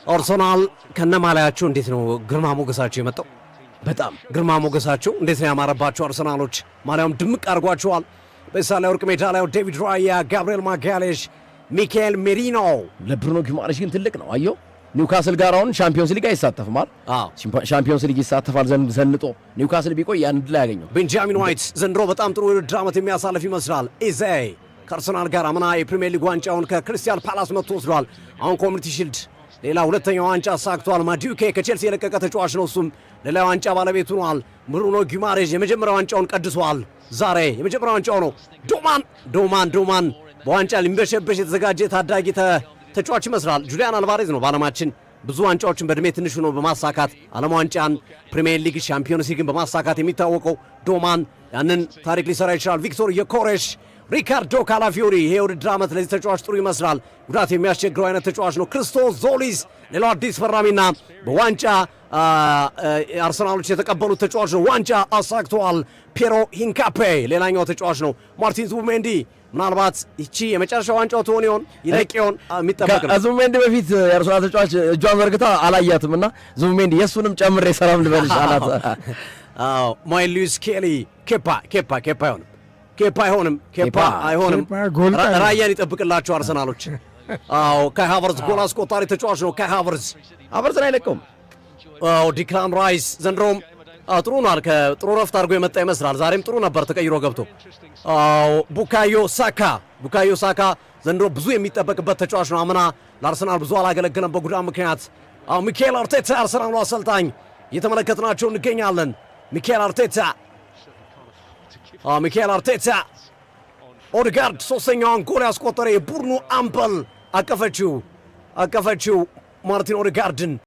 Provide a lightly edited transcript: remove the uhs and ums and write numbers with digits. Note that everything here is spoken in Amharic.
አርሰናል ከነማላያቸው እንዴት ነው ግርማ ሞገሳቸው የመጣው? በጣም ግርማ ሞገሳቸው እንዴት ነው ያማረባቸው አርሰናሎች። ማሊያውም ድምቅ አድርጓቸዋል። በሳላ ወርቅ ሜዳ ላይ ዴቪድ ራያ፣ ጋብሪኤል ማጋሌሽ፣ ሚካኤል ሜሪኖ። ለብሩኖ ጊማሬሽ ግን ትልቅ ነው። አየው ኒውካስል ጋር አሁን ሻምፒዮንስ ሊግ አይሳተፍም አይደል? ሻምፒዮንስ ሊግ ይሳተፋል ዘንጦ ኒውካስል ቢቆይ ያን ድል ያገኘው። ቤንጃሚን ዋይት ዘንድሮ በጣም ጥሩ የውድድር ዓመት የሚያሳልፍ ይመስላል። ኢዜ ከአርሰናል ጋር አምና የፕሪሚየር ሊግ ዋንጫውን ከክሪስታል ፓላስ መጥቶ ወስዷል። አሁን ኮሚኒቲ ሺልድ ሌላ ሁለተኛው ዋንጫ አሳክቷል። ማዱኬ ከቼልሲ የለቀቀ ተጫዋች ነው። እሱም ሌላ ዋንጫ ባለቤት ሆኗል። ብሩኖ ጊማሬሽ የመጀመሪያ ዋንጫውን ቀድሷል። ዛሬ የመጀመሪያ ዋንጫው ነው። ዶማን በዋንጫ ሊንበሸበሽ የተዘጋጀ ታዳጊ ተጫዋች ይመስላል። ጁሊያን አልቫሬዝ ነው በዓለማችን ብዙ ዋንጫዎችን በእድሜ ትንሽ ሆኖ በማሳካት ዓለም ዋንጫን፣ ፕሪሚየር ሊግ፣ ሻምፒዮንስ ሊግን በማሳካት የሚታወቀው ዶማን ያንን ታሪክ ሊሰራ ይችላል። ቪክቶር ዮኬሬሽ፣ ሪካርዶ ካላፊዮሪ ይሄ ውድድር ዓመት ለዚህ ተጫዋች ጥሩ ይመስላል። ጉዳት የሚያስቸግረው አይነት ተጫዋች ነው። ክርስቶስ ዞሊስ ሌላው አዲስ ፈራሚና በዋንጫ አርሰናሎች የተቀበሉት ተጫዋች ነው። ዋንጫ አሳክተዋል። ፔሮ ሂንካፔ ሌላኛው ተጫዋች ነው። ማርቲን ዙቢሜንዲ ምናልባት ይቺ የመጨረሻ ዋንጫው ትሆን ይሆን ይለቅ ይሆን የሚጠበቅ ነው። ዙቢሜንዲ በፊት የአርሰናል ተጫዋች እጇን ዘርግታ አላያትምና ዙቢሜንዲ የሱንም ጨምሬ ሰላም ልበልሽ አላት። አዎ ማይ ሉዊስ ኬሊ ኬፓ አይሆንም። ራያን ይጠብቅላቸው አርሰናሎች። አዎ ካይ ሃቨርዝ ጎል አስቆጣሪ ተጫዋች ነው። ካይ ሃቨርዝን አይለቀውም። አዎ ዲክላን ራይስ ዘንድሮም ጥሩ ነው። ከጥሩ ረፍት አድርጎ የመጣ ይመስላል። ዛሬም ጥሩ ነበር ተቀይሮ ገብቶ። አዎ ቡካዮ ሳካ ዘንድሮ ብዙ የሚጠበቅበት ተጫዋች ነው። አምና ለአርሰናል ብዙ አላገለገለም በጉዳት ምክንያት። አዎ ሚካኤል አርቴታ አርሰናሉ አሰልጣኝ እየተመለከትናቸው እንገኛለን። ሚካኤል አርቴታ ኦዴጋርድ ሶስተኛውን ጎል ያስቆጠረ የቡድኑ አምበል አቀፈችው ማርቲን ኦዴጋርድን።